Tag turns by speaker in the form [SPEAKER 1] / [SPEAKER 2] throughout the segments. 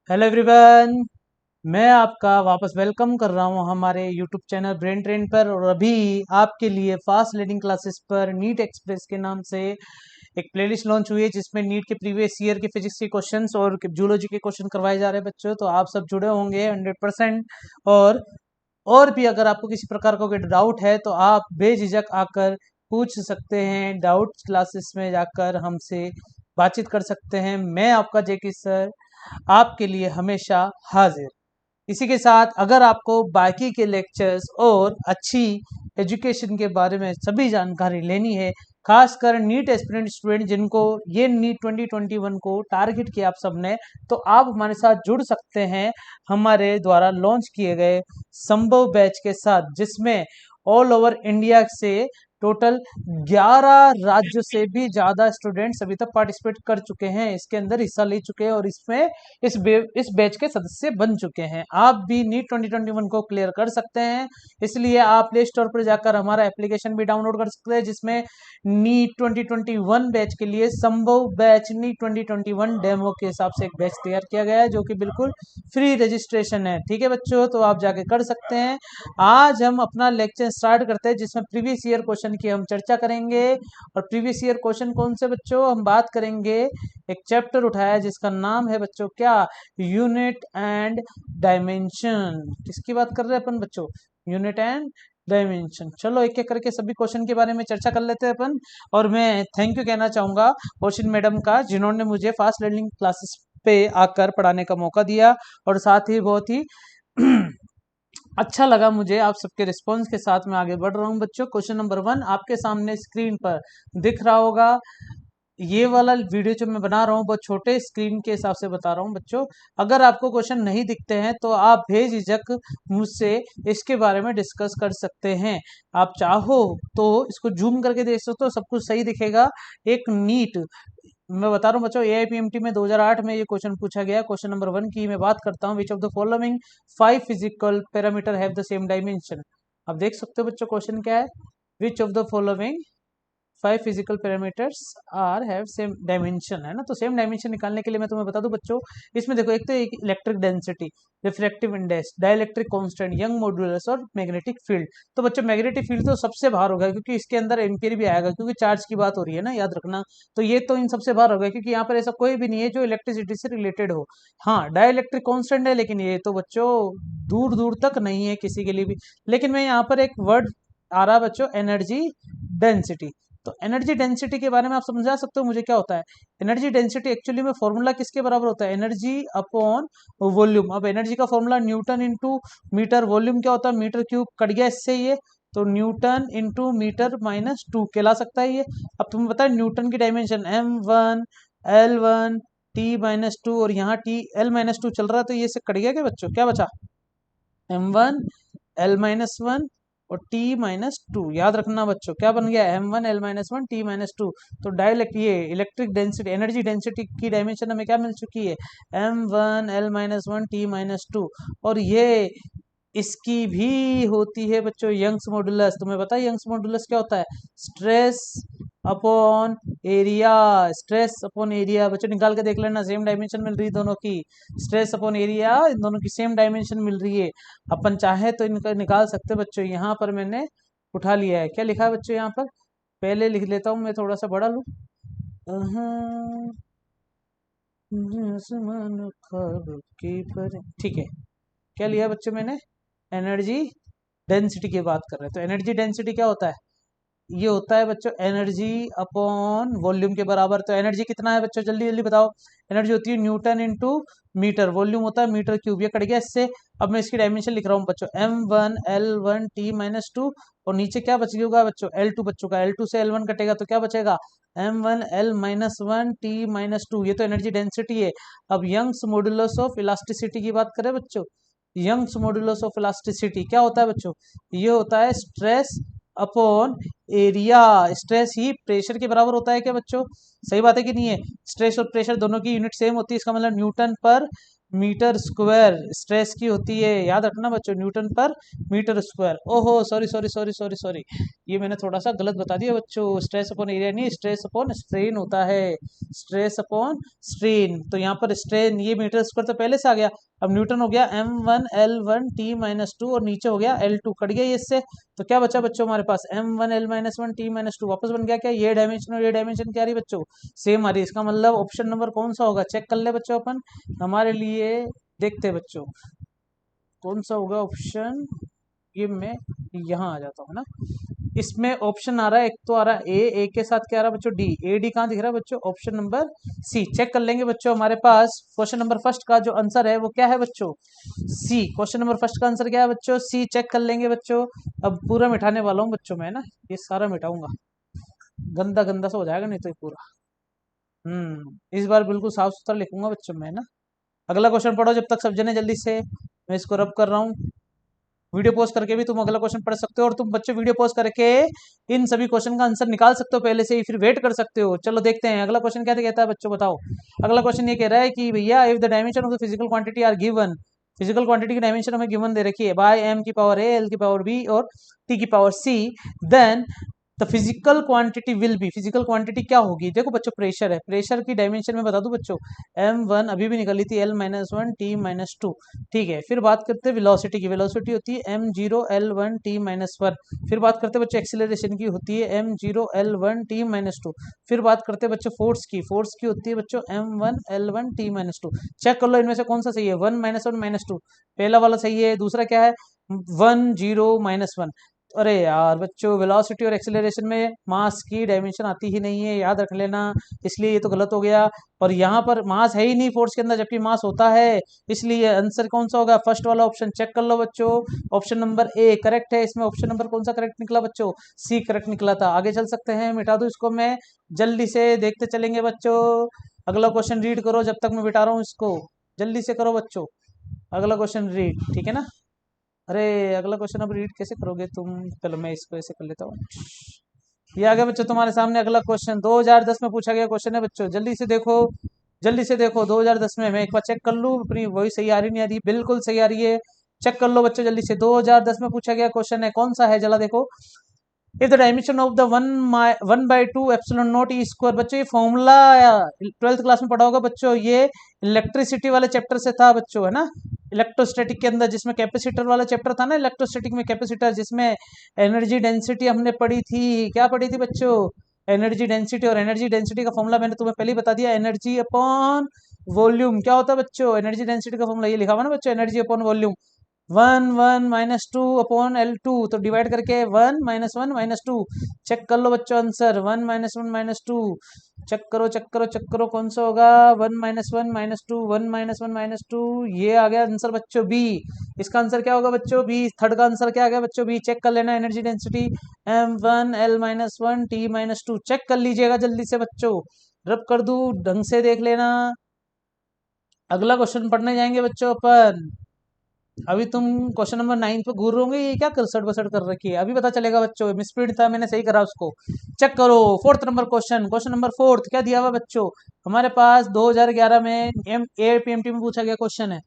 [SPEAKER 1] Hello everyone. मैं आपका वापस वेलकम कर रहा हूं हमारे यूट्यूब चैनल ब्रेन ट्रेन पर। और अभी आपके लिए फास्ट लर्निंग क्लासेस पर नीट एक्सप्रेस के नाम से एक प्लेलिस्ट लॉन्च हुई है, जिसमें नीट के प्रीवियस ईयर के फिजिक्स के क्वेश्चंस और जूलॉजी के क्वेश्चन करवाए जा रहे हैं बच्चों। तो आप सब जुड़े होंगे 100%। और भी अगर आपको किसी प्रकार का कोई डाउट है तो आप बेझिझक आकर पूछ सकते हैं। डाउट क्लासेस में जाकर हमसे बातचीत कर सकते हैं। मैं आपका जेकी सर आपके लिए हमेशा हाजिर। इसी के साथ अगर आपको बाकी के लेक्चर्स और अच्छी एजुकेशन के बारे में सभी जानकारी लेनी है, खासकर नीट एस्पिरेंट स्टूडेंट जिनको ये नीट 2021 को टारगेट किया आप सबने, तो आप हमारे साथ जुड़ सकते हैं हमारे द्वारा लॉन्च किए गए संभव बैच के साथ, जिसमें ऑल ओवर इंडिया से टोटल 11 राज्यों से भी ज्यादा स्टूडेंट्स अभी तक पार्टिसिपेट कर चुके हैं, इसके अंदर हिस्सा ले चुके हैं और इसमें इस बैच के सदस्य बन चुके हैं। आप भी नीट 2021 को क्लियर कर सकते हैं, इसलिए आप प्ले स्टोर पर जाकर हमारा एप्लीकेशन भी डाउनलोड कर सकते हैं, जिसमें नीट 2021 बैच के लिए संभव बैच नीट 2021 डेमो के हिसाब से एक बैच तैयार किया गया है, जो कि बिल्कुल फ्री रजिस्ट्रेशन है। ठीक है बच्चों, तो आप जाके कर सकते हैं। आज हम अपना लेक्चर स्टार्ट करते हैं, जिसमें प्रीवियस ईयर क्वेश्चन की हम चर्चा करेंगे। और प्रीवियस ईयर क्वेश्चन कौन से बच्चों, हम बात करेंगे एक चैप्टर उठाया है जिसका नाम है बच्चों क्या, यूनिट एंड डायमेंशन। किसकी बात कर रहे हैं अपन बच्चों, यूनिट एंड डायमेंशन। चलो एक एक करके सभी क्वेश्चन के बारे में चर्चा कर लेते हैं अपन। और मैं थैंक यू कहना चाहूंगा ओशिन मैडम का, जिन्होंने मुझे फास्ट लर्निंग क्लासेस पे आकर पढ़ाने का मौका दिया। और साथ ही बहुत ही अच्छा लगा मुझे आप सबके रिस्पॉन्स के साथ मैं आगे बढ़ रहा हूँ बच्चों। क्वेश्चन नंबर 1 आपके सामने स्क्रीन पर दिख रहा होगा। ये वाला वीडियो जो मैं बना रहा हूँ बहुत छोटे स्क्रीन के हिसाब से बता रहा हूँ बच्चों। अगर आपको क्वेश्चन नहीं दिखते हैं तो आप बेझिझक मुझसे इसके बारे में डिस्कस कर सकते हैं। आप चाहो तो इसको जूम करके देख सकते हो, सब कुछ सही दिखेगा। एक नीट, मैं बता रहा हूँ बच्चों, एआईपीएमटी में 2008 में ये क्वेश्चन पूछा गया। क्वेश्चन नंबर 1 की मैं बात करता हूँ, which of the following 5 physical parameter have the same dimension. आप देख सकते हो बच्चों क्वेश्चन क्या है, which of the following 5 physical parameters are have same dimension, है ना। तो सेम डायमेंशन निकालने के लिए मैं तुम्हें बता दूं बच्चों, इसमें देखो, एक तो एक electric density, refractive index, dielectric constant, young modulus और मैग्नेटिक फील्ड। तो बच्चों मैग्नेटिक फील्ड तो सबसे बाहर होगा, क्योंकि इसके अंदर एम्पियर भी आएगा, क्योंकि चार्ज की बात हो रही है ना, याद रखना। तो ये तो इन सबसे बाहर होगा, क्योंकि यहाँ पर ऐसा कोई भी नहीं है जो इलेक्ट्रिसिटी से रिलेटेड हो। हाँ, डाइलेक्ट्रिक कांस्टेंट है, लेकिन ये तो बच्चों दूर दूर तक नहीं है किसी के लिए भी। लेकिन मैं यहाँ पर एक वर्ड आ रहा बच्चों, एनर्जी डेंसिटी। तो एनर्जी डेंसिटी के बारे में आप समझा सकते हो मुझे क्या होता है। एनर्जी डेंसिटी एक्चुअली में फॉर्मूला किसके बराबर होता है, एनर्जी अपॉन वॉल्यूम। अब एनर्जी का formula newton into metre, volume क्या होता है, मीटर क्यूब, कट गया इससे ये, तो न्यूटन इंटू मीटर माइनस 2 कहला सकता है ये। अब तुम्हें पता है न्यूटन की डायमेंशन M1 L1 T-2, और यहाँ L-2 चल रहा है, तो ये से कट गया क्या बच्चों, क्या बचा, M1 L-1 और T-2। याद रखना बच्चों क्या बन गया, M1 L-1 T-2। तो डायलेक्ट ये इलेक्ट्रिक डेंसिटी, एनर्जी डेंसिटी की डायमेंशन हमें क्या मिल चुकी है, M1 L-1 T-2। और ये इसकी भी होती है बच्चों यंग्स मॉडुलस। तुम्हें पता है यंग्स मॉडुलस क्या होता है, stress upon area. Stress upon area बच्चों निकाल के देख लेना, सेम डायमेंशन मिल रही है दोनों की। स्ट्रेस अपॉन एरिया इन दोनों की सेम डायमेंशन मिल रही है। अपन चाहे तो इनका निकाल सकते हैं बच्चों। यहाँ पर मैंने उठा लिया है, क्या लिखा है बच्चों यहाँ पर, पहले लिख लेता हूँ मैं, थोड़ा सा बड़ा लूँ। आसमान ख्वाब की पर, ठीक है। क्या लिया बच्चों मैंने, एनर्जी डेंसिटी की बात कर रहे हैं। तो एनर्जी डेंसिटी क्या होता है, ये होता है बच्चों एनर्जी अपॉन वॉल्यूम के बराबर। तो एनर्जी कितना है बच्चों, जल्दी जल्दी बताओ। एनर्जी होती है न्यूटन इंटू मीटर, वॉल्यूम होता है मीटर क्यूब, ये कट गया इससे। अब मैं इसकी डायमेंशन लिख रहा हूँ बच्चों, M1 L1 T-2, और नीचे क्या बच गया बच्चों, L2 बच्चों का, L2 से L1 कटेगा तो क्या बचेगा, M1 L-1 T-2। ये तो एनर्जी डेंसिटी है। अब यंग्स मॉडुलस ऑफ इलास्टिसिटी की बात करें बच्चों, यंग्स मॉडुलस ऑफ इलास्टिसिटी क्या होता है बच्चों, ये होता है स्ट्रेस अपॉन एरिया। स्ट्रेस ही प्रेशर के बराबर होता है क्या बच्चों, सही बात है कि नहीं है। स्ट्रेस और प्रेशर दोनों की यूनिट सेम होती है, इसका मतलब न्यूटन पर मीटर स्क्वायर स्ट्रेस की होती है, याद रखना बच्चों, न्यूटन पर मीटर स्क्वायर। ओहो sorry sorry sorry sorry sorry, ये मैंने थोड़ा सा गलत बता दिया बच्चों, स्ट्रेस अपॉन एरिया नहीं, स्ट्रेस अपॉन स्ट्रेन होता है, स्ट्रेस अपॉन स्ट्रेन। तो यहाँ पर स्ट्रेन, ये मीटर स्क्वायर तो पहले से आ गया, अब न्यूटन हो गया M1L1T-2 और नीचे हो गया L2, कट गया ये इससे। तो क्या बचा बच्चों हमारे पास M1L-1T-2, वापस बन गया क्या, ये डायमेंशन और ये डायमेंशन क्या आ रही बच्चों, सेम आ रही है। इसका मतलब ऑप्शन नंबर कौन सा होगा, चेक कर ले बच्चों अपन हमारे लिए। देखते हैं बच्चों कौन सा होगा ऑप्शन, ये मैं यहाँ आ जाता हूँ ना। इसमें ऑप्शन आ रहा है, एक तो आ रहा है ए के साथ क्या आ रहा है बच्चों, डी, ए डी कहाँ दिख रहा है बच्चों, ऑप्शन नंबर सी। चेक कर लेंगे बच्चों, हमारे पास क्वेश्चन नंबर फर्स्ट का जो आंसर है वो क्या है बच्चों, सी। क्वेश्चन नंबर फर्स्ट का आंसर क्या है बच्चों, सी। चेक कर लेंगे बच्चों। अब पूरा मिटाने वाला हूँ बच्चों मैं ना, ये सारा मिटाऊंगा, गंदा गंदा सा हो जाएगा नहीं तो ये पूरा। इस बार बिल्कुल साफ सुथरा लिखूंगा बच्चों मैं ना। अगला क्वेश्चन पढ़ो जब तक सब जने जल्दी से, मैं इसको रब कर रहा हूँ। वीडियो पॉज करके भी तुम अगला क्वेश्चन पढ़ सकते हो, और तुम बच्चे वीडियो पॉज करके इन सभी क्वेश्चन का आंसर निकाल सकते हो पहले से ही, फिर वेट कर सकते हो। चलो देखते हैं अगला क्वेश्चन क्या कहता है बच्चों, बताओ। अगला क्वेश्चन ये कह रहा है कि भैया if the dimension of the physical quantity are given, physical quantity की डायमेंशन हमें गिवन दे रखी है बाय m की पावर a, l की पावर b और t की power c, then the physical quantity will be, physical quantity क्या होगी। देखो बच्चों प्रेशर है, प्रेशर की डायमेंशन में बता दूं बच्चों, m1 अभी भी निकली थी L-1 T-2, ठीक है। फिर बात करते हैं वेलोसिटी की, वेलोसिटी होती है m0L1T-1। फिर बात करते हैं बच्चों एक्सीलरेशन की, होती है m0L1T-2। फिर बात करते हैं बच्चों फोर्स की, फोर्स की होती है बच्चों m1L1T-2। चेक कर लो इनमें से कौन सा सही है, 1 - 1 - 2, पहला वाला सही है, दूसरा क्या है 1 0 - 1। अरे यार बच्चों, वेलोसिटी और एक्सेलरेशन में मास की डायमेंशन आती ही नहीं है, याद रख लेना, इसलिए ये तो गलत हो गया। और यहाँ पर मास है ही नहीं फोर्स के अंदर, जबकि मास होता है, इसलिए आंसर कौन सा होगा, फर्स्ट वाला ऑप्शन। चेक कर लो बच्चों, ऑप्शन नंबर ए करेक्ट है। इसमें ऑप्शन नंबर कौन सा करेक्ट निकला बच्चों, सी करेक्ट निकला था। आगे चल सकते हैं, मिटा दो इसको मैं, जल्दी से देखते चलेंगे बच्चों। अगला क्वेश्चन रीड करो जब तक मैं बिठा रहा हूँ इसको, जल्दी से करो बच्चों, अगला क्वेश्चन रीड, ठीक है ना। अरे अगला क्वेश्चन अब रीड कैसे करोगे तुम, चलो मैं इसको ऐसे कर लेता हूँ। ये आ गया बच्चों तुम्हारे सामने अगला क्वेश्चन, 2010 में पूछा गया क्वेश्चन है बच्चों, जल्दी से देखो, जल्दी से देखो। 2010 में, मैं एक बार चेक कर लूँ अपनी वही सही आ रही नहीं आ रही, बिल्कुल सही आ रही है। चेक कर लो बच्चों जल्दी से, 2010 में पूछा गया क्वेश्चन है, कौन सा है जला देखो। If the dimension of the 1/2 E square, बच्चों ये फॉर्मूला 12th क्लास में पढ़ा होगा बच्चों, ये इलेक्ट्रिसिटी वाले चैप्टर से था बच्चों, है ना, इलेक्ट्रोस्टैटिक के अंदर, जिसमें कैपेसिटर वाला चैप्टर था ना, इलेक्ट्रोस्टैटिक में कैपेसिटर, जिसमें एनर्जी डेंसिटी हमने पढ़ी थी, क्या पढ़ी थी बच्चों, एनर्जी डेंसिटी। और एनर्जी डेंसिटी का फॉर्मूला मैंने तुम्हें पहले ही बता दिया, एनर्जी अपॉन वॉल्यूम। क्या होता है बच्चों, एनर्जी डेंसिटी का फॉर्मूला ये लिखा हुआ ना बच्चों, energy upon volume, 1 - 1 - 2 upon L2, तो डिवाइड करके 1 - 1 - 2। चेक कर लो बच्चों आंसर, 1 - 1 - 2, चेक करो चेक करो चेक करो कौन सा होगा, 1 - 1 - 2, 1 - 1 - 2, ये आ गया आंसर बच्चों बी। इसका आंसर क्या होगा बच्चों, बी। थर्ड का आंसर क्या आ गया बच्चों, बी। चेक कर लेना, एनर्जी डेंसिटी M1L-1T-2, चेक कर लीजिएगा जल्दी से बच्चों, रब कर दूं ढंग से देख लेना। अगला क्वेश्चन पढ़ने जाएंगे बच्चों अपन। अभी तुम क्वेश्चन नंबर 9 पे घूर रहोगे, ये क्या करसट बसट कर रखी है, अभी पता चलेगा बच्चों, मिसप्रिंट था मैंने सही करा उसको। चेक करो fourth number question, question number fourth क्या दिया हुआ बच्चों हमारे पास, 2011 में एपीएमटी में पूछा गया क्वेश्चन है।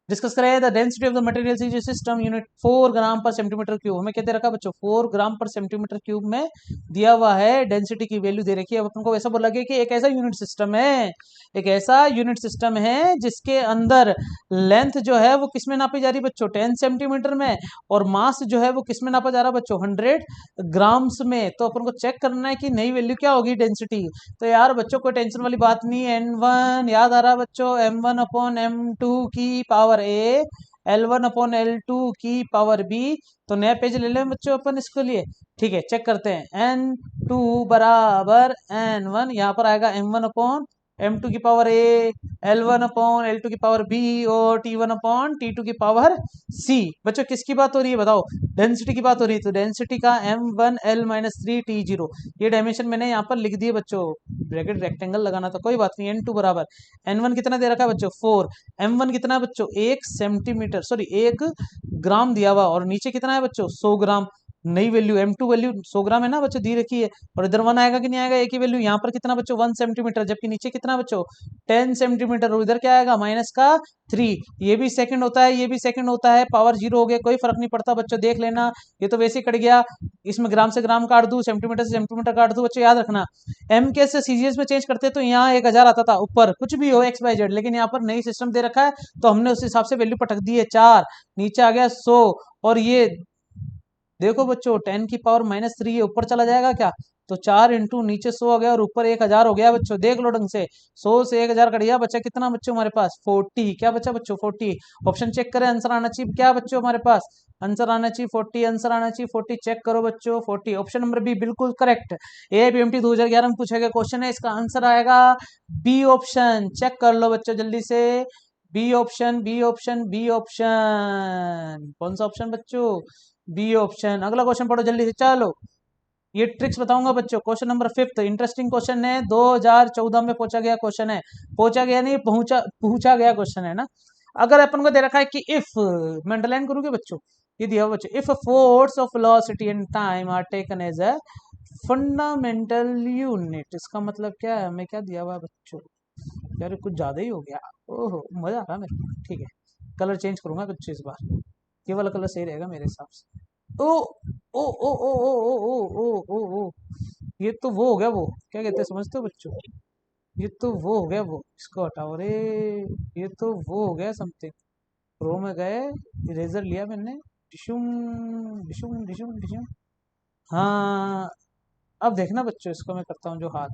[SPEAKER 1] डिस्कस करें the density of the material CGS system unit 4 gram पर सेंटीमीटर क्यूब, हमें क्या दे रखा बच्चों, 4 ग्राम पर सेंटीमीटर क्यूब में दिया हुआ है, डेंसिटी की वैल्यू दे रखी है। अब अपन को ऐसा बोला गया कि एक ऐसा यूनिट सिस्टम है, एक ऐसा यूनिट सिस्टम है जिसके अंदर लेंथ जो है वो किस में नापी जा रही है बच्चों, 10 सेंटीमीटर में, और मास जो है वो किस में नापा जा रहा है बच्चों, 100 ग्राम्स में। तो अपन को चेक करना है कि नई वैल्यू क्या होगी डेंसिटी। तो यार बच्चों कोई टेंशन वाली बात नहीं है, N1 याद आ रहा है बच्चों, M1/M2 की पावर A, L1/L2 की पावर B। तो नया पेज ले लें बच्चों अपन इसके लिए, ठीक है। चेक करते हैं, N2 बराबर N1, यहाँ पर आएगा M1/M2 की पावर A, L1/L2 की पावर B और T1/T2 की पावर C। बच्चों किसकी बात हो रही है बताओ, डेंसिटी की बात हो रही है, तो डेंसिटी का M1L-3T0, ये डायमेंशन मैंने यहाँ पर लिख दिए बच्चों, ब्रैकेट रेक्टेंगल लगाना था कोई बात नहीं। N2 बराबर N1 कितना दे रखा है बच्चों 4, M1 कितना है बच्चों 1 सेंटीमीटर, सॉरी 1 ग्राम दिया हुआ, और नीचे कितना है बच्चों 100 ग्राम। नई वैल्यू M2 वैल्यू 100 ग्राम है ना बच्चों, दी रखी है। और इधर 1 आएगा कि नहीं आएगा, एक ही वैल्यू। यहाँ पर कितना बच्चों 1 सेंटीमीटर, जबकि नीचे कितना बच्चों 10 सेंटीमीटर। और इधर क्या आएगा माइनस का 3। ये भी सेकंड होता है, ये भी सेकंड होता है, पावर 0 हो गया, कोई फर्क नहीं पड़ता बच्चों, देख लेना। ये तो वैसे ही कट गया, इसमें ग्राम से ग्राम काट दूं, सेंटीमीटर से सेंटीमीटर काट दूं। बच्चों याद रखना, एम के से सीजीएस में चेंज करते तो यहाँ 1000 आता था ऊपर, कुछ भी हो XYZ, लेकिन यहाँ पर नई सिस्टम दे रखा है तो हमने उस हिसाब से वैल्यू पटक दी है 4, नीचे आ गया 100। और ये देखो बच्चों 10 की पावर -3 है, ऊपर चला जाएगा क्या, तो 4 इंटू नीचे 100 हो गया और ऊपर 1000 हो गया बच्चों, देख लो ढंग से। 100 से 1000 कट गया, बच्चा कितना बच्चों हमारे पास 40। क्या बच्चा बच्चों 40। ऑप्शन चेक करें, आंसर आना चाहिए क्या बच्चों हमारे पास, आंसर आना चाहिए 40, आंसर आना चाहिए 40। चेक करो बच्चों 40, ऑप्शन नंबर बी बिल्कुल करेक्ट। AIPMT 2011 में पूछा गया क्वेश्चन है, इसका आंसर आएगा बी ऑप्शन। चेक कर लो बच्चों जल्दी से, B option, B option, B option, कौन सा ऑप्शन बच्चों, बी ऑप्शन। अगला क्वेश्चन पढ़ो जल्दी से, चलो ये ट्रिक्स बताऊंगा बच्चों। क्वेश्चन नंबर 5 इंटरेस्टिंग क्वेश्चन है, 2014 में पूछा गया क्वेश्चन है, पूछा गया नहीं पहुंचा पूछा गया क्वेश्चन है ना। अगर अपन को दे रखा है कि इफ, मैं अंडरलाइन करूंगे बच्चों, ये दिया हुआ बच्चों, if force of velocity and time are taken as a fundamental unit, इसका मतलब क्या है, हमें क्या दिया हुआ है बच्चों, यार कुछ ज्यादा ही हो गया। ओहो मजा आ रहा है मेरे को, ठीक है कलर चेंज करूंगा कुछ इस बार, ये वाला कलर सही रहेगा मेरे हिसाब से। ओ ओ ओ ओ ओ ओ ओ ओ ओ ओ, ये तो वो हो गया, वो क्या कहते हैं समझते हो बच्चों, ये तो वो हो गया, वो इसको हटाओ रे, ये तो वो हो गया समथिंग। प्रो में गए, इरेजर लिया मैंने, डिशुम डिशुम डिशुम डिशुम। हाँ अब देखना बच्चों, इसको मैं करता हूँ जो हाथ,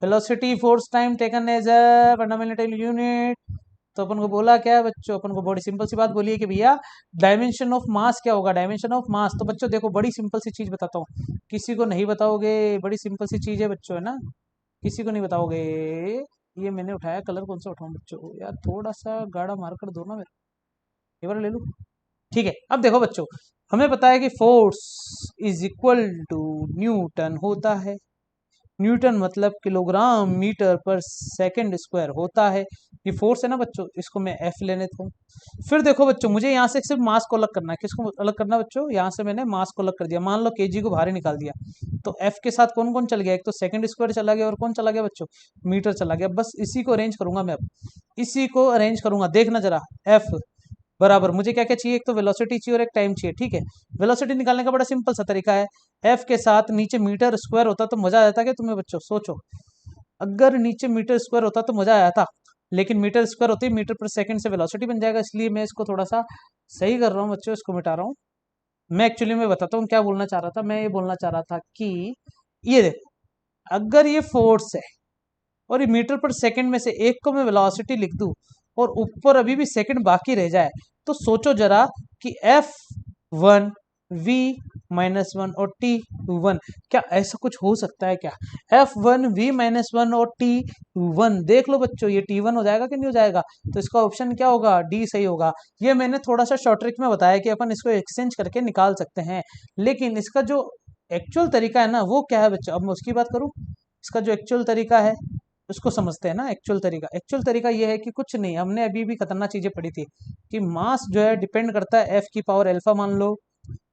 [SPEAKER 1] velocity force time taken as a fundamental unit. तो अपन को बोला क्या है बच्चों, अपन को बड़ी सिंपल सी बात बोली है कि भैया डायमेंशन ऑफ मास क्या होगा, डायमेंशन ऑफ मास। तो बच्चों देखो बड़ी सिंपल सी चीज बताता हूँ, किसी को नहीं बताओगे, बड़ी सिंपल सी चीज है बच्चों, है ना, किसी को नहीं बताओगे। ये मैंने उठाया, कलर कौन सा उठाऊं बच्चों, यार थोड़ा सा गाढ़ा मार कर दो ना मेरे, ये वाला ले लूं, ठीक है। अब देखो बच्चों, हमें पता है कि force is equal to newton होता है, न्यूटन मतलब किलोग्राम मीटर पर सेकंड स्क्वायर होता है। ये फोर्स है ना बच्चों, इसको मैं एफ ले लेता हूँ। फिर देखो बच्चों, मुझे यहाँ से सिर्फ मास को अलग करना है, किसको अलग करना है बच्चों, यहाँ से मैंने मास को अलग कर दिया, मान लो केजी को बाहर ही निकाल दिया, तो एफ के साथ कौन कौन चल गया, एक तो सेकंड स्क्वायर चला गया और कौन चला गया बच्चों, मीटर चला गया। बस इसी को अरेंज करूंगा मैं, अब इसी को अरेंज करूंगा, देखना जरा। एफ बराबर मुझे क्या क्या चाहिए, एक तो वेलोसिटी चाहिए और एक टाइम चाहिए, ठीक है। वेलोसिटी निकालने का बड़ा सिंपल सा तरीका है, एफ के साथ नीचे मीटर स्क्वायर होता तो मजा आ जाता क्या तुम्हें बच्चों, सोचो, अगर नीचे मीटर स्क्वायर होता तो मजा आया था, लेकिन मीटर स्क्वायर होती है मीटर पर सेकंड से वेलोसिटी बन जाएगा, इसलिए मैं इसको थोड़ा सा सही कर रहा हूँ बच्चों, इसको मिटा रहा हूँ। मैं एक्चुअली मैं बताता हूँ क्या बोलना चाह रहा था, मैं ये बोलना चाह रहा था कि ये देखो, अगर ये फोर्स है और ये मीटर पर सेकंड में से एक को मैं वेलोसिटी लिख दूं और ऊपर अभी भी सेकंड बाकी रह जाए, तो सोचो जरा कि F1 V -1 और T1, क्या ऐसा कुछ हो सकता है क्या, F1 V -1 और T1, देख लो बच्चों ये T1 हो जाएगा कि नहीं हो जाएगा, तो इसका ऑप्शन क्या होगा, डी सही होगा। ये मैंने थोड़ा सा शॉर्ट ट्रिक में बताया कि अपन इसको एक्सचेंज करके निकाल सकते हैं, लेकिन इसका जो एक्चुअल तरीका है ना वो क्या है बच्चों, अब मैं उसकी बात करूं, इसका जो एक्चुअल तरीका है उसको समझते हैं ना। एक्चुअल तरीका ये है कि कुछ नहीं, हमने अभी भी खतरनाक चीजें पढ़ी थी कि मास जो है डिपेंड करता है एफ की पावर अल्फा मान लो,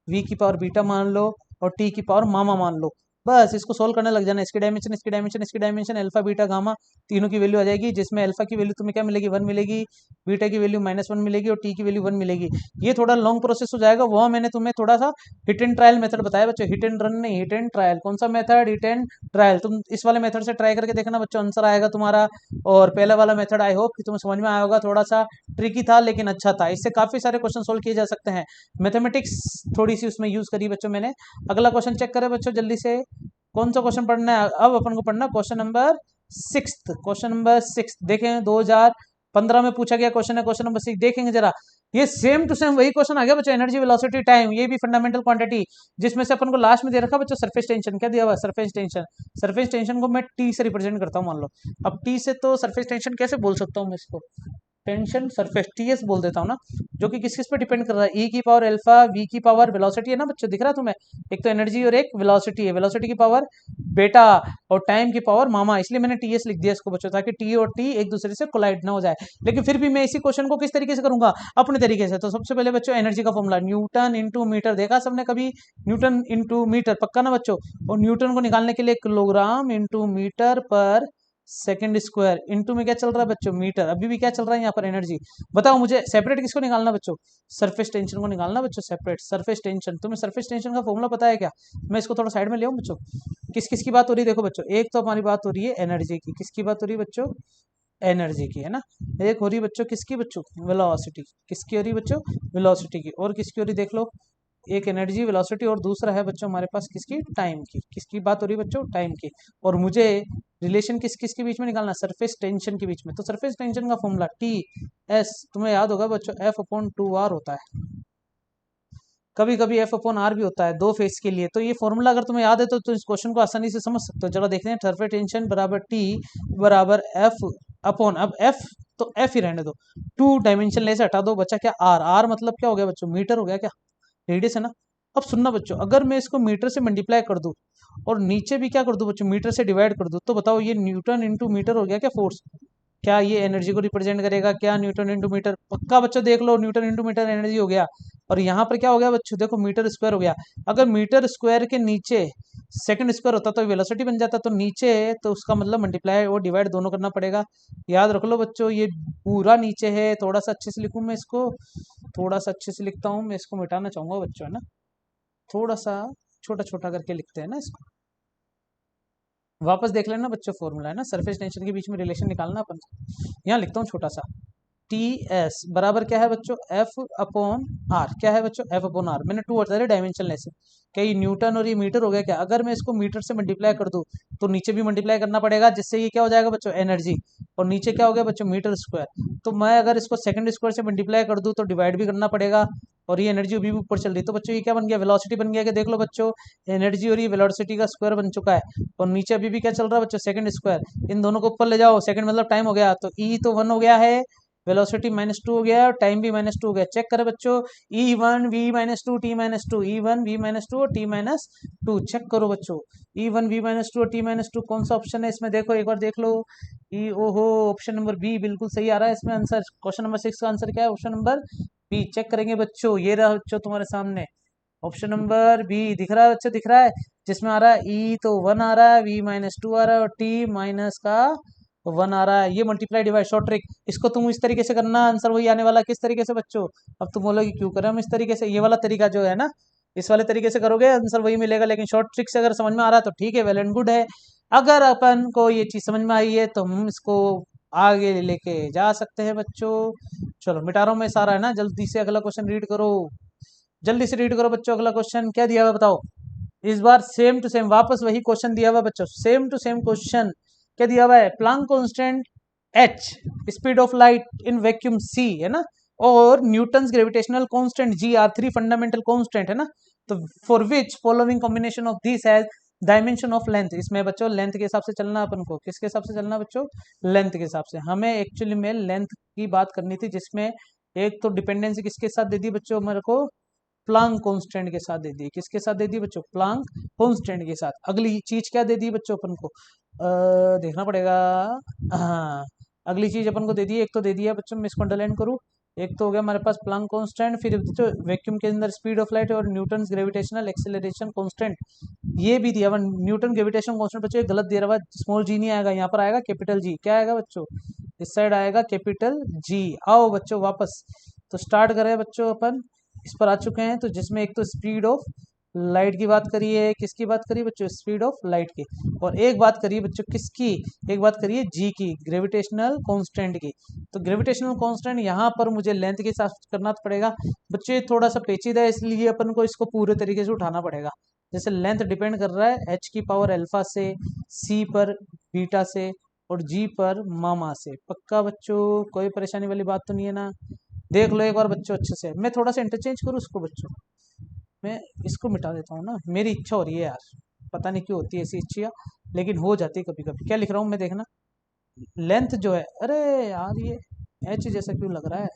[SPEAKER 1] वी की पावर बीटा मान लो और टी की पावर मामा मान लो। बस इसको सोल्व करने लग जाना, इसकी डायमेंशन इसकी डायमेंशन इसकी डायमेंशन अल्फा बीटा गामा तीनों की वैल्यू आ जाएगी, जिसमें अल्फा की वैल्यू तुम्हें क्या मिलेगी 1 मिलेगी, बीटा की वैल्यू -1 मिलेगी और टी की वैल्यू 1 मिलेगी। ये थोड़ा लॉन्ग प्रोसेस हो जाएगा, वो मैंने तुम्हें थोड़ा सा हिट एंड ट्रायल मेथड बताया बच्चों, हिट एंड रन नहीं, हिट एंड ट्रायल। कौन सा मेथड, हिट एंड ट्रायल। तुम इस वाले मेथड से ट्राई करके देखना बच्चों, आंसर आएगा तुम्हारा। और पहले वाला मेथड आई होप कि तुम्हें समझ में आया होगा, थोड़ा सा ट्रिकी था लेकिन अच्छा था, इससे काफी सारे क्वेश्चन सोल्व किए जा सकते हैं। मैथमेटिक्स थोड़ी सी उसमें यूज करी बच्चों मैंने। अगला क्वेश्चन चेक करें बच्चों जल्दी से, कौन सा क्वेश्चन पढ़ना है, अब अपन को पढ़ना क्वेश्चन नंबर 6। क्वेश्चन नंबर 6 देखें, 2015 में पूछा गया क्वेश्चन है, क्वेश्चन नंबर 6 देखेंगे जरा। ये सेम टू सेम वही क्वेश्चन आ गया बच्चों, एनर्जी वेलोसिटी टाइम, ये भी फंडामेंटल क्वांटिटी, जिसमें से अपन को लास्ट में दे रखा बच्चों सरफेस टेंशन, क्या दिया हुआ सरफेस टेंशन। सरफेस टेंशन को मैं टी से रिप्रेजेंट करता हूँ मान लो, अब टी से तो सरफेस टेंशन कैसे बोल सकता हूँ मैं इसको, टेंशन सरफेस टीएस बोल देता हूँ ना, जो कि किस किस पे डिपेंड कर रहा है, ई की पावर अल्फा, वी की पावर वेलोसिटी है ना बच्चों, दिख रहा है तुम्हें, एक तो एनर्जी और एक वेलोसिटी है, वेलोसिटी की पावर बेटा और टाइम की पावर मामा, इसलिए मैंने टीएस लिख दिया इसको बच्चों, ताकि टी और टी एक दूसरे से कोलाइड ना हो जाए। लेकिन फिर भी मैं इसी क्वेश्चन को किस तरीके से करूंगा, अपने तरीके से। तो सबसे पहले बच्चों एनर्जी का फॉर्मूला न्यूटन इंटू मीटर, देखा सबने कभी, न्यूटन इंटू मीटर, पक्का ना बच्चों। और न्यूटन को निकालने के लिए किलोग्राम इंटू मीटर पर सेकंड स्क्वायर, इनटू में क्या चल रहा है बच्चों, मीटर, अभी भी क्या चल रहा है यहाँ पर एनर्जी। बताओ मुझे सेपरेट किसको निकालना बच्चों, सरफेस टेंशन को निकालना बच्चों, सेपरेट सरफेस टेंशन। तुम्हें सरफेस टेंशन का फॉर्मूला पता है क्या, मैं इसको थोड़ा साइड में ले आऊं बच्चों। किस किस की बात हो रही है देखो बच्चों, एक तो हमारी बात हो रही है एनर्जी की, किसकी बात हो रही है बच्चों, एनर्जी की है ना। एक हो रही है बच्चों किसकी बच्चों, वेलोसिटी, किसकी हो रही है बच्चों, वेलोसिटी की। और किसकी हो रही है देख लो, एक एनर्जी वेलोसिटी, और दूसरा है बच्चों हमारे पास किसकी, टाइम की, किसकी बात हो रही है बच्चों, टाइम की। और मुझे रिलेशन किस किस के बीच में निकालना, सरफेस टेंशन के बीच में। तो सरफेस टेंशन का फॉर्मूला टी एस, तुम्हें याद होगा बच्चों, एफ अपॉन टू आर होता है, कभी कभी एफ अपॉन आर भी होता है दो फेस के लिए। तो ये फॉर्मूला अगर तुम्हें याद है तो इस क्वेश्चन को आसानी से समझ सकते हो। चलो देखते हैं, सरफेस टेंशन बराबर टी बराबर एफ अपॉन, अब एफ तो एफ ही रहने दो, टू डायमेंशन ले से हटा दो, बचा क्या आर, आर मतलब क्या हो गया बच्चों, मीटर हो गया क्या, रेडियस है ना। अब सुनना बच्चों, अगर मैं इसको मीटर से मल्टीप्लाई कर दूं और नीचे भी क्या कर दूं बच्चों, मीटर से डिवाइड कर दूं, तो बताओ ये न्यूटन इंटू मीटर हो गया क्या फोर्स, क्या ये एनर्जी को रिप्रेजेंट करेगा क्या, न्यूटन इंटू मीटर, पक्का बच्चों देख लो, न्यूटन इंटू मीटर एनर्जी हो गया। और यहाँ पर क्या हो गया बच्चों, देखो मीटर स्क्वायर हो गया। अगर मीटर स्क्वायर के नीचे सेकंड स्क्वायर होता तो वेलोसिटी बन जाता, तो नीचे तो उसका मतलब मल्टीप्लाई और डिवाइड दोनों करना पड़ेगा। याद रख लो बच्चों, ये पूरा नीचे है, थोड़ा सा अच्छे से लिखूं मैं इसको, थोड़ा सा अच्छे से लिखता हूँ मैं इसको, मिटाना चाहूंगा बच्चों है ना, थोड़ा सा छोटा छोटा करके लिखते हैं ना इसको। वापस देख लेना बच्चों, फॉर्मूला है ना, सरफेस टेंशन के बीच में रिलेशन निकालना अपन। यहाँ लिखता हूँ छोटा सा, टी एस बराबर क्या है बच्चों, एफ अपॉन आर, क्या है बच्चों, एफ अपॉन आर, मैंने टू हटा डायमेंशन लेस, क्या ये न्यूटन और ये मीटर हो गया क्या। अगर मैं इसको मीटर से मल्टीप्लाई कर दूं तो नीचे भी मल्टीप्लाई करना पड़ेगा, जिससे ये क्या हो जाएगा बच्चों, एनर्जी, और नीचे क्या हो गया बच्चों, मीटर स्क्वायर। तो मैं अगर इसको सेकंड स्क्वायर से मल्टीप्लाई कर दूं तो डिवाइड भी करना पड़ेगा, और ये एनर्जी अभी भी ऊपर चल रही है, तो बच्चों ये क्या बन गया, वेलोसिटी बन गया, कि देख लो बच्चों, एनर्जी और ये वेलोसिटी का स्क्वायर बन चुका है। और नीचे अभी भी क्या चल रहा है बच्चों, सेकंड स्क्वायर, इन दोनों को ऊपर ले जाओ, सेकंड मतलब टाइम हो गया, तो ई तो वन हो गया है, वेलोसिटी -2 हो गया और टाइम भी -2 हो गया। चेक करें बच्चों, E1 V-2 T-2, E1 V-2 और T-2, चेक करो बच्चों, E1 V-2 और T-2 कौन सा ऑप्शन है इसमें, देखो एक बार देख लो। ई ओहो, ऑप्शन नंबर बी बिल्कुल सही आ रहा है इसमें आंसर। क्वेश्चन नंबर 6 का आंसर क्या है, ऑप्शन नंबर बी। चेक करेंगे बच्चों, ये रहा बच्चों तुम्हारे सामने ऑप्शन नंबर बी, दिख रहा है बच्चों, दिख रहा है, जिसमें आ रहा है ई तो 1 आ रहा है, V-2 आ रहा है, और टी माइनस का 1 आ रहा है। ये मल्टीप्लाई डिवाइड शॉर्ट ट्रिक, इसको तुम इस तरीके से करना, आंसर वही आने वाला, किस तरीके से बच्चों। अब तुम बोलोगे क्यों करें हम इस तरीके से, ये वाला तरीका जो है ना, इस वाले तरीके से करोगे आंसर वही मिलेगा, लेकिन शॉर्ट ट्रिक से अगर समझ में आ रहा है तो ठीक है, वेल एंड गुड है। अगर अपन को ये चीज समझ में आई है तो हम इसको आगे लेके जा सकते हैं बच्चों। चलो मिटा रहा हूँ मैं सारा है ना, जल्दी से अगला क्वेश्चन रीड करो, जल्दी से रीड करो बच्चों। अगला क्वेश्चन क्या दिया हुआ बताओ, इस बार सेम टू सेम वापस वही क्वेश्चन दिया हुआ बच्चों, सेम टू सेम क्वेश्चन। क्या दिया हुआ है, Planck constant h, speed of light in vacuum c है ना, और Newton's gravitational constant g are three fundamental constant है ना। तो for which following combination of this has dimension of length, इसमें बच्चों लेंथ के हिसाब से चलना, अपन को किसके हिसाब से चलना बच्चों, लेंथ के हिसाब से। हमें एक्चुअली में लेंथ की बात करनी थी, जिसमें एक तो डिपेंडेंसी किसके साथ दे दी बच्चों मेरे को, प्लांक कांस्टेंट के साथ दे दी, किसके साथ दे दी बच्चों, प्लांक कांस्टेंट के साथ। अगली चीज क्या दे दी बच्चों अपन को, देखना पड़ेगा, हाँ अगली चीज अपन को दे दी, एक तो दे दिया बच्चों, मैं इसको अंडरलाइन करूँ, एक तो हो गया हमारे पास प्लांक कांस्टेंट, फिर बच्चों वैक्यूम के अंदर स्पीड ऑफ लाइट और न्यूटन ग्रेविटेशनल एक्सेलरेशन कांस्टेंट, ये भी दिया हुआ। न्यूटन ग्रेविटेशन कांस्टेंट बच्चों गलत दिया हुआ, स्मॉल जी नहीं आएगा, यहाँ पर आएगा कैपिटल जी, क्या आएगा बच्चों, इस साइड आएगा कैपिटल जी। आओ बच्चों वापस, तो स्टार्ट करें बच्चों, अपन इस पर आ चुके हैं, तो जिसमें एक तो स्पीड ऑफ लाइट की बात करिए, किसकी बात करिए बच्चों, स्पीड ऑफ लाइट की, और एक बात करिए बच्चों किसकी, एक बात करिए जी की, ग्रेविटेशनल कांस्टेंट की। तो ग्रेविटेशनल कांस्टेंट यहाँ पर मुझे लेंथ के हिसाब से करना पड़ेगा बच्चों, ये थोड़ा सा पेचीदा है, इसलिए अपन को इसको पूरे तरीके से उठाना पड़ेगा। जैसे लेंथ डिपेंड कर रहा है h की पावर अल्फा से, c पर बीटा से, और g पर मामा से। पक्का बच्चों, कोई परेशानी वाली बात तो नहीं है ना। देख लो एक बार बच्चों अच्छे से, मैं थोड़ा सा इंटरचेंज करूँ उसको बच्चों, मैं इसको मिटा देता हूँ ना, मेरी इच्छा हो रही है यार, पता नहीं क्यों होती है ऐसी इच्छा, लेकिन हो जाती है कभी कभी। क्या लिख रहा हूँ मैं देखना, लेंथ जो है, अरे यार ये एच जैसा क्यों लग रहा है?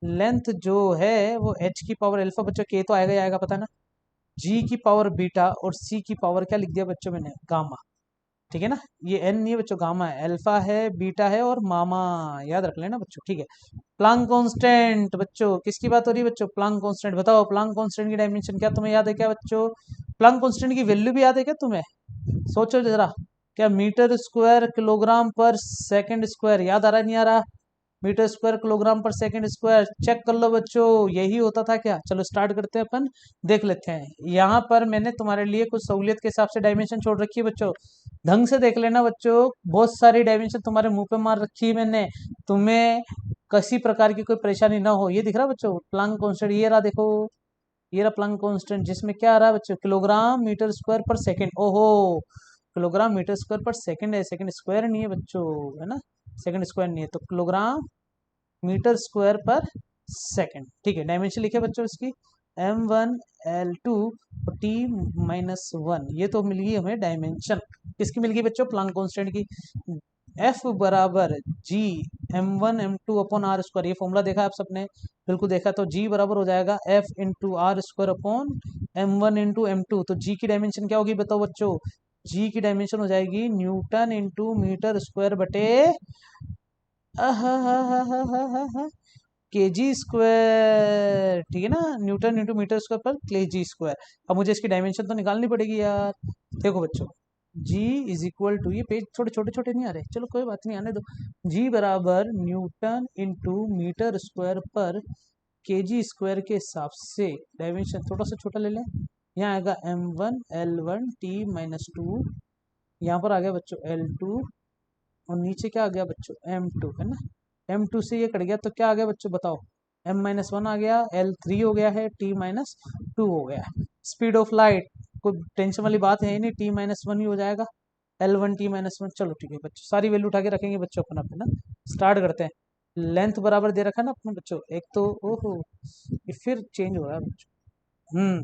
[SPEAKER 1] लेंथ जो है वो एच की पावर अल्फा बच्चों, के तो आएगा ही आएगा पता है ना। जी की पावर बीटा और सी की पावर क्या लिख दिया बच्चों मैंने, गामा। ठीक है ना, ये एन नहीं है बच्चों, गामा है, अल्फा है, बीटा है और मामा, याद रख लेना बच्चों। ठीक है, प्लांक कांस्टेंट बच्चों, किसकी बात हो रही है बच्चों? Planck constant. बताओ प्लांक कांस्टेंट की डायमेंशन क्या तुम्हें याद है क्या बच्चों? प्लांक कांस्टेंट की वैल्यू भी याद है क्या तुम्हें? सोचो जरा, क्या मीटर स्क्वायर किलोग्राम पर सेकंड स्क्वायर याद आ रहा है, नहीं आ रहा? मीटर स्क्वायर किलोग्राम पर सेकंड स्क्वायर, चेक कर लो बच्चों, यही होता था क्या? चलो स्टार्ट करते हैं अपन, देख लेते हैं। यहाँ पर मैंने तुम्हारे लिए कुछ सहूलियत के हिसाब से डायमेंशन छोड़ रखी है बच्चों, ढंग से देख लेना बच्चों। बहुत सारी डायमेंशन तुम्हारे मुंह पे मार रखी है मैंने, तुम्हें किसी प्रकार की कोई परेशानी ना हो। ये दिख रहा बच्चों प्लांक कांस्टेंट, ये रहा देखो, ये रहा प्लांक कांस्टेंट, जिसमें क्या आ रहा है बच्चों? किलोग्राम मीटर स्क्वायर पर सेकंड। ओहो, किलोग्राम मीटर स्क्वायर पर सेकंड है, सेकंड स्क्वायर नहीं है बच्चों, है ना, सेकंड स्क्वायर नहीं है, तो किलोग्राम मीटर स्क्वायर पर सेकंड। ठीक है, डायमेंशन लिखे बच्चों इसकी, m1 l2 और t-1, ये तो मिल गई हमें डायमेंशन। किसकी मिल गई बच्चों? प्लांक कांस्टेंट की। F बराबर G m1 m2 upon R square, ये फॉर्मूला देखा आप सबने, बिल्कुल देखा। तो G बराबर हो जाएगा F into R square upon m1 into m2। तो G की डायमेंशन क्या होगी बताओ बच्चों? G की डायमेंशन हो जाएगी न्यूटन इंटू मीटर स्क्वायर बटे केजी स्क्वायर। ठीक है ना, न्यूटन इंटू मीटर स्क्वायर पर केजी स्क्वायर। अब मुझे इसकी डायमेंशन तो निकालनी पड़ेगी यार। देखो बच्चों, G इज इक्वल टू, ये पेज थोड़े छोटे छोटे नहीं आ रहे, चलो कोई बात नहीं, आने दो। G बराबर न्यूटन इंटू मीटर स्क्वायर पर केजी स्क्वायर के हिसाब से डायमेंशन थोड़ा सा छोटा ले लें। यहाँ आएगा m1 l1 t-2, यहाँ पर आ गया बच्चों l2, और नीचे क्या आ गया बच्चों? m2, है ना। m2 से ये कट गया तो क्या आ गया बच्चों बताओ? m-1 आ गया, l3 हो गया है, t-2 हो गया है। स्पीड ऑफ लाइट कोई टेंशन वाली बात है ही नहीं, t-1 ही हो जाएगा, l1 t-1। चलो ठीक है बच्चों, सारी वैल्यू उठा के रखेंगे बच्चों अपन अपना, स्टार्ट करते हैं। लेंथ बराबर दे रखा है ना अपने बच्चों, एक तो ओहो ये फिर चेंज हो रहा है बच्चों।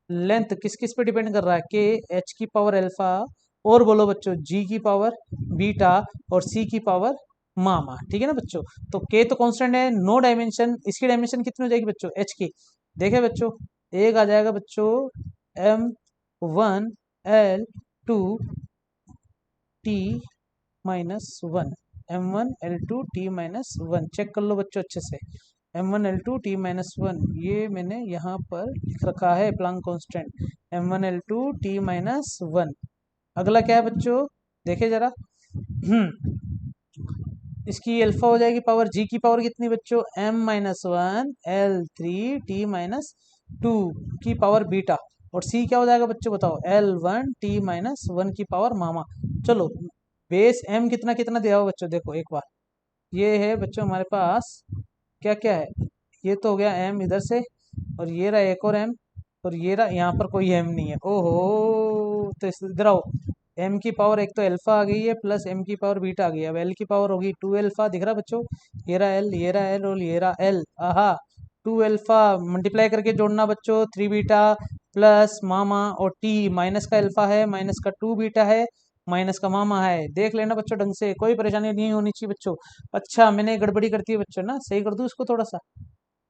[SPEAKER 1] लेंथ किस किस पे डिपेंड कर रहा है? के एच की पावर अल्फा, और बोलो बच्चों जी की पावर बीटा, और सी की पावर मामा। ठीक है ना बच्चों, तो के तो कांस्टेंट है, नो डायमेंशन, इसकी डायमेंशन कितनी हो जाएगी बच्चों एच की? देखे बच्चों, एक आ जाएगा बच्चों m1 l2 t-1, m1 l2 t-1, check कर लो बच्चों अच्छे से। m1 l2 t-1, ये मैंने यहाँ पर लिख रखा है Planck constant, m1 l2 t-1। अगला क्या है बच्चों? देखे जरा, इसकी अल्फा हो जाएगी पावर, जी की पावर कितनी बच्चों? m-1 l3 t-2 की पावर बीटा, और सी क्या हो जाएगा बच्चों बताओ? l1 t-1 की पावर मामा। चलो, बेस m कितना कितना दिया हुआ बच्चों, देखो एक बार, ये है बच्चों हमारे पास क्या क्या है, ये तो हो गया m इधर से, और ये रहा एक और m, और ये रहा, यहाँ पर कोई m नहीं है। ओहो, तो इधर आओ, m की पावर एक तो अल्फा आ गई है, प्लस m की पावर बीटा आ गई है, अब l की पावर होगी 2 अल्फा, दिख रहा बच्चों? ये रहा l, ये रहा l, और ये रहा l। आहा, 2 अल्फा मल्टीप्लाई करके जोड़ना बच्चों, 3 बीटा प्लस मामा, और t माइनस का अल्फा है, माइनस का 2 बीटा है, माइनस का मामा है। देख लेना बच्चों ढंग से, कोई परेशानी नहीं होनी चाहिए बच्चों। अच्छा, मैंने गड़बड़ी करती है बच्चों ना, सही कर दूं इसको थोड़ा सा?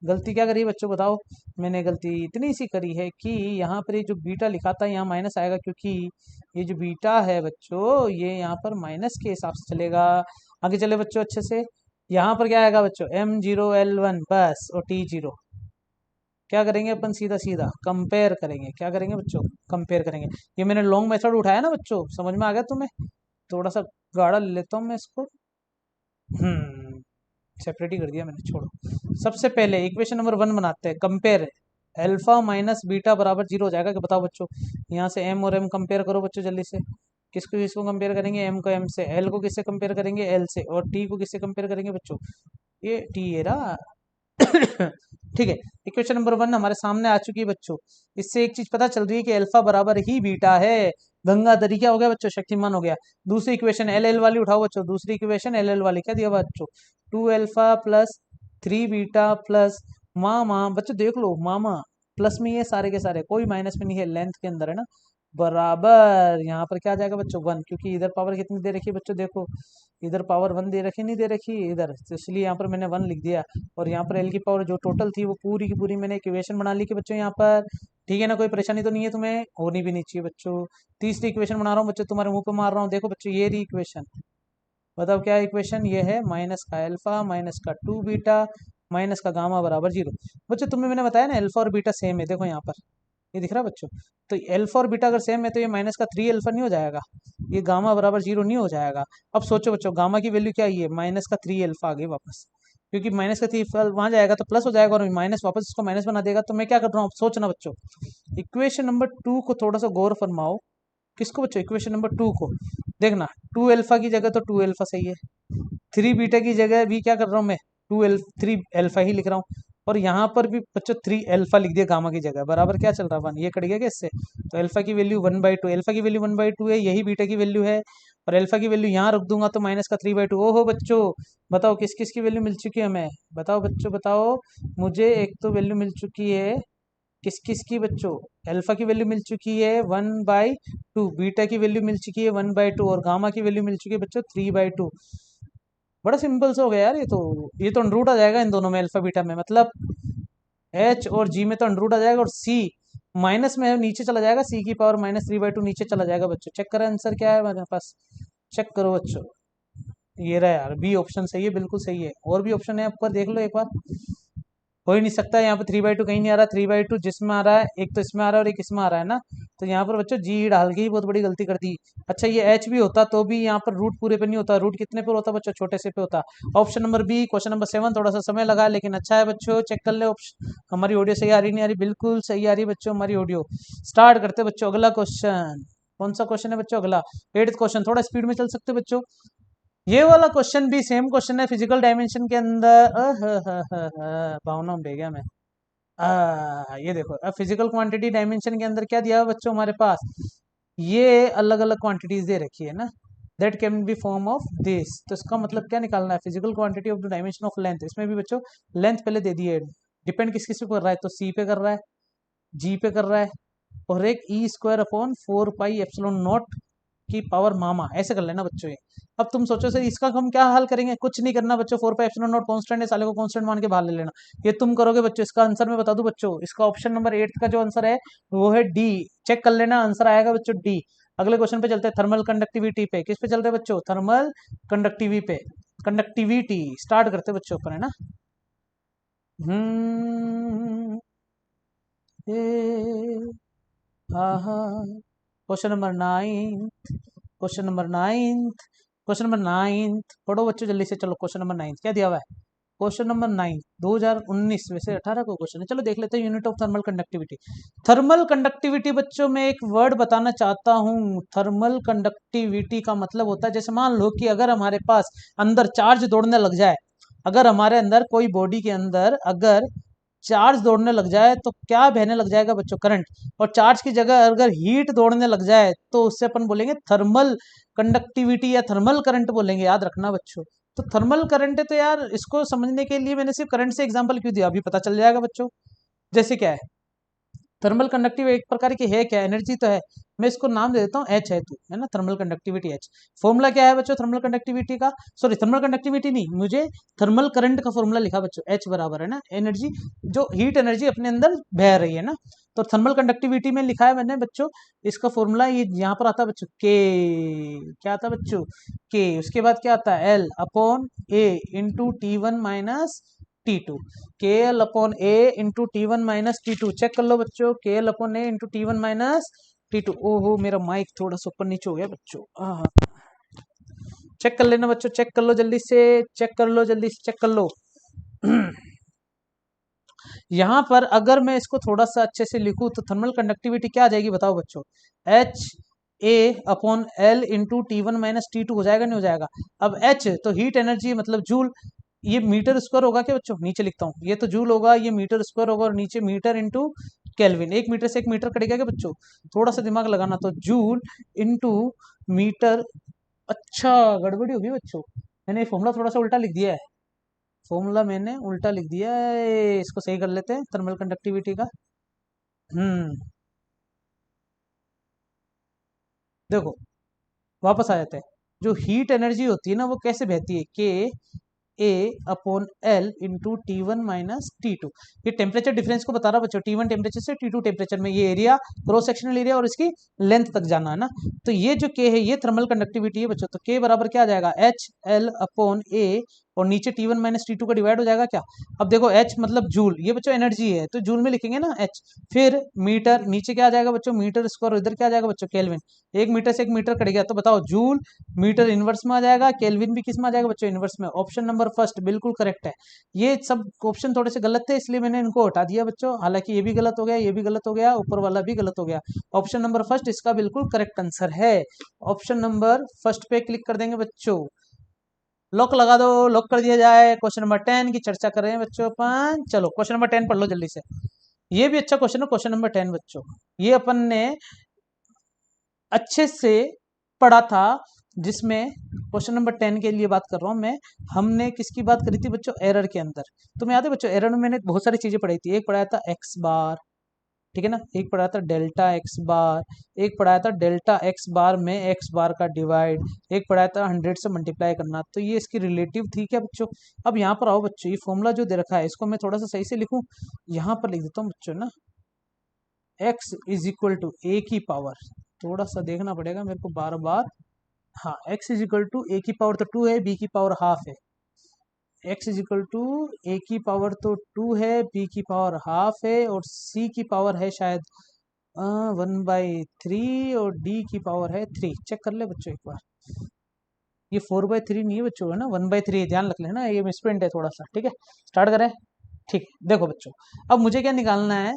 [SPEAKER 1] गलती क्या करी बच्चों बताओ? मैंने गलती इतनी सी करी है कि यहाँ पर ये जो बीटा लिखा था यहाँ माइनस आएगा, क्योंकि ये जो बीटा है बच्चों ये यहाँ पर माइनस के हिसाब से चलेगा। आगे चले बच्चों अच्छे से, यहाँ पर क्या आएगा बच्चों? m0l1 बस, और t0। क्या करेंगे अपन? सीधा सीधा कंपेयर करेंगे। क्या करेंगे बच्चों? कंपेयर करेंगे। ये मैंने लॉन्ग मेथड उठाया ना बच्चों, समझ में आ गया तुम्हें? थोड़ा सा गाढ़ा ले लेता हूँ मैं इसको। सेपरेट ही कर दिया मैंने, छोड़ो। सबसे पहले इक्वेशन नंबर 1 बनाते हैं, कंपेयर अल्फा माइनस बीटा बराबर 0 हो जाएगा कि बताओ बच्चों? यहाँ से m और m कंपेयर करो बच्चों जल्दी से। किसको किसको कंपेयर करेंगे? m को m से, l को किससे कंपेयर करेंगे? l से, और t को किससे कंपेयर करेंगे बच्चों? ये t ये रहा। ठीक है, इक्वेशन नंबर 1 हमारे सामने आ चुकी है बच्चों। इससे एक चीज पता चल रही है कि अल्फा बराबर ही बीटा है। गंगाधरी क्या हो गया बच्चों? शक्तिमान हो गया। दूसरी इक्वेशन एल एल वाली उठाओ बच्चों, दूसरी इक्वेशन एल एल वाली क्या दिया बच्चों? 2 अल्फा प्लस 3 बीटा प्लस मामा, बच्चों देख लो मामा, प्लस में ये सारे के सारे, कोई माइनस में नहीं है, लेंथ के अंदर है ना। बराबर यहाँ पर क्या आ जाएगा बच्चों 1, क्योंकि इधर पावर कितनी दे रखी है बच्चों, देखो इधर पावर 1 दे रखी, नहीं दे रखी इधर, तो इसलिए यहाँ पर मैंने 1 लिख दिया। और यहाँ पर एल की पावर जो टोटल थी वो पूरी की पूरी मैंने इक्वेशन बना ली कि बच्चों यहाँ पर, ठीक है ना, कोई परेशानी तो नहीं है तुम्हें, होनी भी नहीं चाहिए बच्चों। तीसरी इक्वेशन बना रहा हूँ बच्चों, तुम्हारे मुंह पे मार रहा हूँ, देखो बच्चों ये रही इक्वेशन। बताओ क्या इक्वेशन ये है, माइनस का अल्फा माइनस का 2 बीटा माइनस का गामा बराबर 0। बच्चों तुम्हें मैंने बताया ना अल्फा और बीटा सेम है, देखो यहाँ पर ये दिख रहा है बच्चों। तो अल्फा और बीटा अगर सेम है तो ये माइनस का 3 अल्फा नहीं हो जाएगा, ये गामा बराबर 0 नहीं हो जाएगा। अब सोचो बच्चों गामा की वैल्यू क्या है, ये माइनस का 3 अल्फा आ गई वापस, क्योंकि माइनस का 3 वहां जाएगा तो प्लस हो जाएगा, और माइनस वापस इसको माइनस बना देगा। तो मैं क्या कर रहा हूँ सोचना बच्चों, इक्वेशन नंबर 2 को थोड़ा सा गौर फरमाओ। किसको बच्चों, इक्वेशन नंबर 2 को देखना, 2 अल्फा की जगह तो 2 अल्फा सही है, 3 बीटा की जगह भी क्या कर रहा हूँ मैं, 3 अल्फा ही लिख रहा हूँ। और यहाँ पर भी बच्चों 3 अल्फा लिख दिया गामा की जगह, बराबर क्या चल रहा है 1, ये कट गया क्या इससे। तो अल्फा की वैल्यू 1/2, अल्फा की वैल्यू 1/2 है, यही बीटा की वैल्यू है। और अल्फा की वैल्यू यहाँ रख दूंगा तो माइनस का 3/2। ओहो बच्चों बताओ किस किस की वैल्यू मिल चुकी है हमें, बताओ बच्चों बताओ। मुझे एक तो वैल्यू मिल चुकी है, किस किस की बच्चों, अल्फा की वैल्यू मिल चुकी है 1/2, बीटा की वैल्यू मिल चुकी है 1/2, और गामा की वैल्यू मिल चुकी है बच्चों 3/2। बड़ा सिंपल से हो गया यार, ये तो अंडरूट आ जाएगा इन दोनों में, अल्फा बीटा में, मतलब एच और जी में तो अंडरूट आ जाएगा, और सी माइनस में नीचे चला जाएगा, सी की पावर -3/2 नीचे चला जाएगा बच्चों। चेक करें आंसर क्या है हमारे पास, चेक करो बच्चों। ये रहा यार, बी ऑप्शन सही है, बिल्कुल सही है। और भी ऑप्शन है आपका, देख लो एक बार। हो ही नहीं सकता, यहाँ पे 3/2 कहीं नहीं आ रहा, 3/2 जिसमें आ रहा है एक तो इसमें आ रहा है और एक इसमें आ रहा है ना। तो यहाँ पर बच्चों जी डाल के ही बहुत बड़ी गलती कर दी। अच्छा ये एच भी होता तो भी यहाँ पर रूट पूरे पे नहीं होता, रूट कितने पे होता बच्चों, छोटे से पे होता। Option number B, question number 7, थोड़ा सा समय लगा लेकिन अच्छा है बच्चों, चेक कर ले ऑप्शन। हमारी ऑडियो सही आ रही नहीं आ रही, बिल्कुल सही आ रही बच्चों हमारी ऑडियो। स्टार्ट करते बच्चों अगला क्वेश्चन। कौन सा क्वेश्चन है बच्चों अगला, 8th क्वेश्चन, थोड़ा स्पीड में चल सकते बच्चों। ये वाला क्वेश्चन भी सेम क्वेश्चन है फिजिकल डायमेंशन के अंदर। भावना में बह गया मैं। ये देखो अब फिजिकल क्वांटिटी डायमेंशन के अंदर क्या दिया है बच्चों हमारे पास, ये अलग अलग क्वांटिटीज दे रखी है ना, that can be form of this. तो इसका मतलब क्या निकालना है, physical quantity of the dimension of length. इसमें भी बच्चों लेंथ पहले दे दी है, डिपेंड किस किस पे कर रहा है, तो सी पे कर रहा है, जी पे कर रहा है, और एक E² upon 4 pi epsilon not की पावर मामा, ऐसे कर लेना बच्चों ये। अब तुम सोचो सर इसका हम क्या हल करेंगे, कुछ नहीं करना बच्चों, 4 पाई एप्सिलॉन नॉट कॉन्स्टेंट है, साले को कॉन्स्टेंट मान के बाहर ले लेना। ये तुम करोगे बच्चों, इसका आंसर मैं बता दूं बच्चों, इसका ऑप्शन नंबर 8 का जो आंसर है वो है डी। चेक कर लेना आंसर आएगा बच्चों डी। अगले क्वेश्चन पे चलते हैं, थर्मल कंडक्टिविटी पे। किस पे चल रहे हैं बच्चों, थर्मल कंडक्टिविटी पे, कंडक्टिविटी स्टार्ट करते हैं बच्चों अपन, है ना। हम्म question number 9, question number 9, question number 9 पढ़ो बच्चों जल्दी से, चलो क्वेश्चन नंबर 9 क्या दिया हुआ है। क्वेश्चन नंबर 9 2019 में से 18 को क्वेश्चन है, चलो देख लेते हैं। Unit of thermal conductivity. Thermal conductivity बच्चों में एक वर्ड बताना चाहता हूँ। थर्मल कंडक्टिविटी का मतलब होता है, जैसे मान लो कि अगर हमारे पास अंदर चार्ज दौड़ने लग जाए, अगर हमारे अंदर कोई बॉडी के अंदर अगर चार्ज दौड़ने लग जाए तो क्या बहने लग जाएगा बच्चों, करंट। और चार्ज की जगह अगर हीट दौड़ने लग जाए तो उससे अपन बोलेंगे थर्मल कंडक्टिविटी या थर्मल करंट बोलेंगे, याद रखना बच्चों। तो थर्मल करंट है, तो यार इसको समझने के लिए मैंने सिर्फ करंट से एग्जांपल क्यों दिया, अभी पता चल जाएगा बच्चों। जैसे क्या है, थर्मल कंडक्टिव एक प्रकार की है, क्या एनर्जी तो है, मैं इसको नाम दे देता हूँ एच है, तू है ना, थर्मल कंडक्टिविटी एच। फॉर्मूला क्या है बच्चों थर्मल कंडक्टिविटी का, सॉरी थर्मल कंडक्टिविटी नहीं, मुझे थर्मल करंट का फॉर्मूला लिखा बच्चों, एच बराबर है ना एनर्जी, जो हीट एनर्जी अपने अंदर बह रही है ना। तो थर्मल कंडक्टिविटी में लिखा है मैंने बच्चों, इसका फॉर्मूला ये यहाँ पर आता है बच्चों, के क्या आता है बच्चों, के उसके बाद क्या आता है L/A × T1 - T2, के एल अपॉन ए इंटू T1 - T2। चेक कर लो बच्चों, के एल अपॉन ए इंटू T1 - T2। ओहो मेरा माइक थोड़ा सा ऊपर नीचे हो गया बच्चों। चेक कर लेना बच्चों, चेक कर लो जल्दी से, चेक कर लो जल्दी से, चेक कर लो। यहाँ पर अगर मैं इसको थोड़ा सा अच्छे से लिखूं तो थर्मल कंडक्टिविटी क्या आ जाएगी बताओ बच्चों, HA/L × T1 - T2 हो जाएगा नहीं हो जाएगा। अब H तो हीट एनर्जी मतलब जूल, ये मीटर स्क्वायर होगा क्या बच्चों, नीचे लिखता हूँ, ये तो जूल होगा, ये मीटर स्क्वायर होगा, और नीचे मीटर इंटू केल्विन, एक मीटर से एक मीटर कटेगा क्या बच्चों, थोड़ा सा दिमाग लगाना, तो जूल इंटू मीटर। अच्छा गड़बड़ी होगी बच्चों, मैंने ये फॉर्मूला थोड़ा सा उल्टा लिख दिया है, फॉर्मूला मैंने उल्टा लिख दिया है, इसको सही कर लेते हैं थर्मल कंडक्टिविटी का। हम्म देखो वापस आ जाते हैं। जो हीट एनर्जी होती है ना वो कैसे बहती है, K A upon L into T one minus T two. ये टेम्परेचर डिफरेंस को बता रहा बच्चों, टी वन टेम्परेचर से टी टू टेम्परेचर में ये एरिया, क्रॉस सेक्शनल एरिया और इसकी लेंथ तक जाना है ना। तो ये जो के है ये थर्मल कंडक्टिविटी है बच्चों। तो के बराबर क्या आ जाएगा, एच एल अपॉन ए, और नीचे T one minus T two का डिवाइड हो जाएगा क्या। अब देखो एच मतलब जूल, ये बच्चों एनर्जी है तो जूल में लिखेंगे ना एच। फिर मीटर, नीचे क्या आ जाएगा बच्चों मीटर स्क्वायर, इधर क्या आ जाएगा बच्चों केल्विन। एक मीटर से एक मीटर कट गया तो बताओ जूल मीटर इनवर्स में आ जाएगा, केल्विन भी किस में आ जाएगा बच्चों इनवर्स में। ऑप्शन नंबर फर्स्ट बिल्कुल करेक्ट है। ये सब ऑप्शन थोड़े से गलत थे इसलिए मैंने इनको हटा दिया बच्चों, हालांकि ये भी गलत हो गया, ये भी गलत हो गया, ऊपर वाला भी गलत हो गया। ऑप्शन नंबर फर्स्ट इसका बिल्कुल करेक्ट आंसर है। ऑप्शन नंबर फर्स्ट पे क्लिक कर देंगे बच्चों। लॉक लगा दो, लॉक कर दिया जाए। क्वेश्चन नंबर 10 की चर्चा कर रहे हैं बच्चों अपन। चलो क्वेश्चन नंबर 10 पढ़ लो जल्दी से। ये भी अच्छा क्वेश्चन है, क्वेश्चन नंबर 10 बच्चों। ये अपन ने अच्छे से पढ़ा था, जिसमें क्वेश्चन नंबर 10 के लिए बात कर रहा हूं मैं। हमने किसकी बात करी थी बच्चों, एरर के अंदर। तुम्हें याद है बच्चों एरर में मैंने बहुत सारी चीजें पढ़ाई थी। एक पढ़ाया था एक्स बार, ठीक है ना, एक पढ़ाया था डेल्टा एक्स बार, एक पढ़ाया था डेल्टा एक्स बार में एक्स बार का डिवाइड, एक पढ़ाया था 100 से मल्टीप्लाई करना। तो ये इसकी रिलेटिव थी क्या बच्चों। अब यहाँ पर आओ बच्चों, ये फॉर्मूला जो दे रखा है इसको मैं थोड़ा सा सही से लिखूं, यहाँ पर लिख देता हूँ बच्चों ना, x इज इक्वल टू ए की पावर, थोड़ा सा देखना पड़ेगा मेरे को बार बार। हाँ x इज इक्वल टू ए की पावर तो 2 है, b की पावर हाफ है। x इज इक्वल टू ए की पावर तो 2 है, b की पावर हाफ है, और c की पावर है शायद 1/3, और d की पावर है 3। चेक कर ले बच्चों एक बार, ये 4/3 नहीं है बच्चों, है ना 1/3, ध्यान रख लेना, ये मिसप्रिंट है थोड़ा सा। ठीक है स्टार्ट करें। ठीक है देखो बच्चों, अब मुझे क्या निकालना है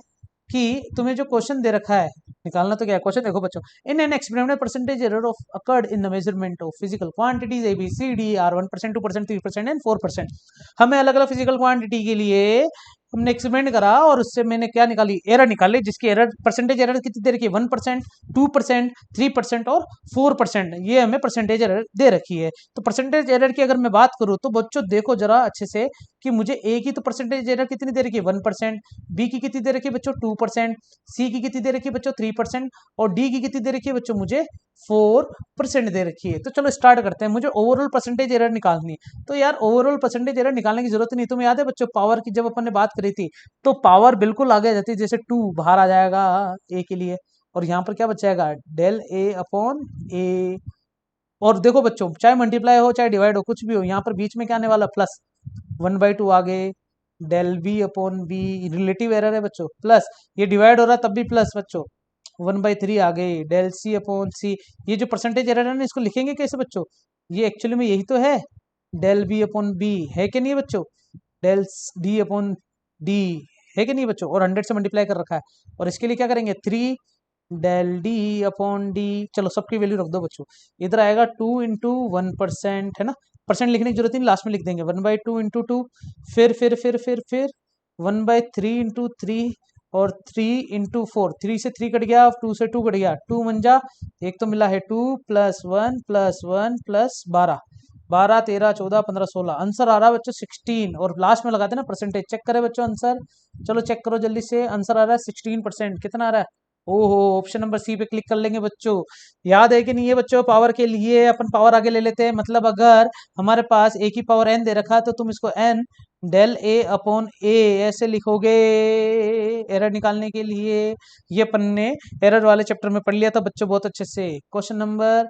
[SPEAKER 1] कि तुम्हें जो क्वेश्चन दे रखा है, निकालना तो क्या है क्वेश्चन। देखो बच्चों, in an experiment percentage error of occurred in the measurement of physical quantities A B C D are 1%, 2%, 3% and 4%। हमें अलग अलग फिजिकल क्वांटिटी के लिए हमने एक्सपेरिमेंट करा और उससे मैंने क्या निकाली, एरर निकाली, जिसकी एरर परसेंटेज एरर कितनी दे रखी है, 1%, 2%, 3% और 4%। ये हमें परसेंटेज एरर दे रखी है। तो परसेंटेज एरर की अगर मैं बात करूं तो बच्चों देखो जरा अच्छे से कि मुझे ए की तो परसेंटेज एरर कितनी दे रखी है 1%, बी की कितनी दे रखी है बच्चों 2%, सी की कितनी दे रखी है बच्चों 3%, और डी की कितनी दे रखी है बच्चों मुझे 4% दे रखी है। तो चलो स्टार्ट करते हैं, मुझे ओवरऑल परसेंटेज एरर निकालनी है। तो यार ओवरऑल परसेंटेज एरर निकालने की जरूरत नहीं, तुम्हें याद है बच्चों पावर की जब अपन ने बात करी थी, तो पावर बिल्कुल आगे आ जाती है, जैसे 2 बाहर आ जाएगा ए के लिए, और यहाँ पर क्या बच जाएगा डेल ए अपॉन ए। और देखो बच्चों चाहे मल्टीप्लाई हो चाहे डिवाइड हो कुछ भी हो, यहाँ पर बीच में क्या आने वाला प्लस 1/2 आगे, del B upon B, relative error है बच्चों, प्लस ये डिवाइड हो रहा है तब भी प्लस बच्चों, 1/3 आ गई, डेल सी अपॉन सी। ये जो परसेंटेज एरर है ना इसको लिखेंगे कैसे बच्चों, ये एक्चुअली में यही तो है, डेल बी अपॉन बी है कि नहीं बच्चों, डेल डी अपॉन डी है कि नहीं बच्चों, और 100 से मल्टीप्लाई कर रखा है। और इसके लिए क्या करेंगे 3 डेल डी अपॉन डी, चलो सबकी वैल्यू रख दो बच्चों। इधर आएगा 2 × 1%, है ना, परसेंट लिखने की जरूरत नहीं, लास्ट में लिख देंगे 1/2 × 2, फिर 1/3 × 3, और 3 × 4, 3 से 3 कट गया, 2 से 2 कट गया, 2 वन जा, एक तो मिला है 2 +1 +1 +12, 12 13 14 15 16, आंसर आ रहा है बच्चों 16, और लास्ट में लगाते ना परसेंटेज। चेक करें बच्चों आंसर, चलो चेक करो जल्दी से, आंसर आ रहा है 16%। कितना आ रहा है, ओहो, ऑप्शन नंबर सी पे क्लिक कर लेंगे बच्चों। याद है कि नहीं है बच्चों, पावर के लिए अपन पावर आगे ले लेते हैं, मतलब अगर हमारे पास ए की पावर एन दे रखा है तो तुम इसको एन डेल ए अपॉन ए ऐसे लिखोगे एरर निकालने के लिए। ये अपन ने एरर वाले चैप्टर में पढ़ लिया था बच्चों बहुत अच्छे से। क्वेश्चन नंबर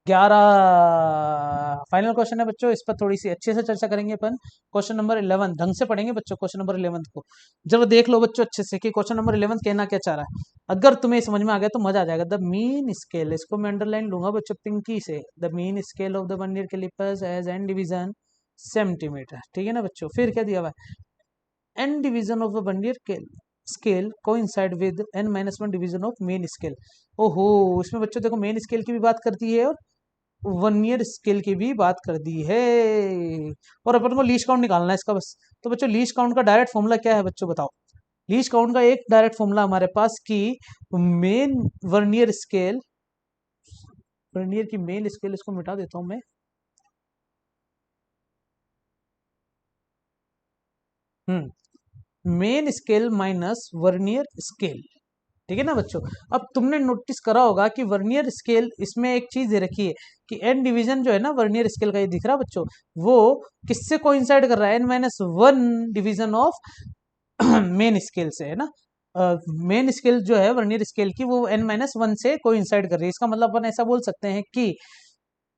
[SPEAKER 1] 11 फाइनल क्वेश्चन है बच्चों, इस पर थोड़ी सी अच्छे से चर्चा करेंगे अपन। क्वेश्चन नंबर 11 ढंग से पढ़ेंगे बच्चों, क्वेश्चन नंबर 11 को जब देख लो बच्चों अच्छे से कि क्वेश्चन नंबर 11 कहना क्या चाह रहा है। अगर तुम्हें समझ में आ गया तो मजा आ जाएगा। द मीन स्केल, इसको मैं अंडरलाइन लूंगा बच्चों पिंकी से, the main scale of the vernier callipers as N division centimetre, ठीक है ना बच्चों। फिर क्या दिया हुआ है, N division of the vernier scale coincide with n-1 division of main scale. ओहो, इसमें बच्चों देखो मेन स्केल की भी बात करती है और वर्नियर स्केल की भी बात कर दी है, और अपन को लीस्ट काउंट निकालना है इसका बस। तो बच्चों लीस्ट काउंट का डायरेक्ट फॉर्मूला क्या है बच्चों बताओ। लीस्ट काउंट का एक डायरेक्ट फॉर्मूला हमारे पास कि मेन वर्नियर स्केल, वर्नियर की मेन स्केल, इसको मिटा देता हूं मैं, main scale minus vernier scale, ठीक है ना बच्चों। अब तुमने नोटिस करा होगा कि वर्नियर स्केल इसमें एक चीज दे रखी है कि एन डिवीजन जो है ना वर्नियर स्केल का, ये दिख रहा बच्चों, वो किससे कोइंसाइड कर रहा है, n-1 division of main scale से, है ना। मेन स्केल जो है वर्नियर स्केल की, वो n-1 से कोइंसाइड कर रही है। इसका मतलब अपन ऐसा बोल सकते हैं कि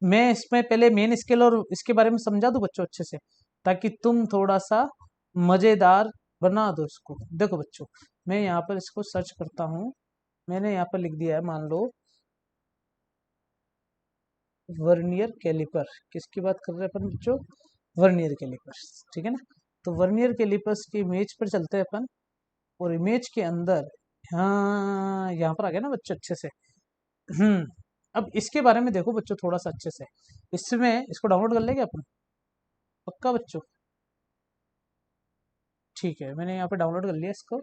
[SPEAKER 1] मैं इसमें पहले मेन स्केल और इसके बारे में समझा दूं बच्चों अच्छे से, ताकि तुम थोड़ा सा मजेदार बना दो इसको। देखो बच्चों, मैं यहाँ पर इसको सर्च करता हूँ। मैंने यहाँ पर लिख दिया है, मान लो वर्नियर कैलिपर। किसकी बात कर रहे हैं अपन बच्चों? वर्नियर कैलिपर्स, ठीक है ना। तो वर्नियर कैलिपर्स की इमेज पर चलते हैं अपन, और इमेज के अंदर, हाँ यहाँ पर आ गया ना बच्चों अच्छे से। हम्म। अब इसके बारे में देखो बच्चों थोड़ा सा अच्छे से, इसमें इसको डाउनलोड कर लेंगे अपन, पक्का बच्चों? ठीक है, मैंने यहाँ पे डाउनलोड कर लिया इसको।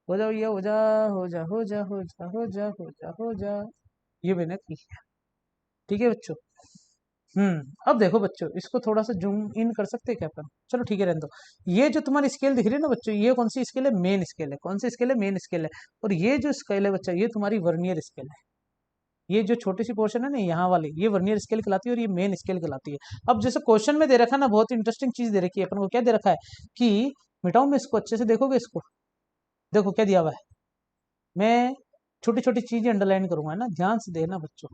[SPEAKER 1] हो जा भैया, हो जा, हो जा, हो जा, हो जा, हो जा, हो जा, हो जा। ये मैंने की है, ठीक है बच्चों। अब देखो बच्चों, इसको थोड़ा सा जूम इन कर सकते हैं क्या अपन? चलो ठीक है, रहने दो। ये जो तुम्हारी स्केल दिख रही है ना बच्चों, ये कौन सी स्केल है? मेन स्केल है। कौन सी स्केल है? मेन स्केल है। और ये जो स्केल है बच्चा, ये तुम्हारी वर्नियर स्केल है। ये जो छोटी सी पोर्शन है ना यहाँ वाली, ये वर्नियर स्केल कहलाती है, और ये मेन स्केल कहलाती है। अब जैसे क्वेश्चन में दे रखा है ना, बहुत इंटरेस्टिंग चीज दे रखी है अपन को। क्या दे रखा है कि, मिटाऊं मैं इसको, अच्छे से देखोगे इसको? देखो क्या दिया हुआ है। मैं छोटी छोटी चीजें अंडरलाइन करूंगा, है ना, ध्यान से देखना बच्चों।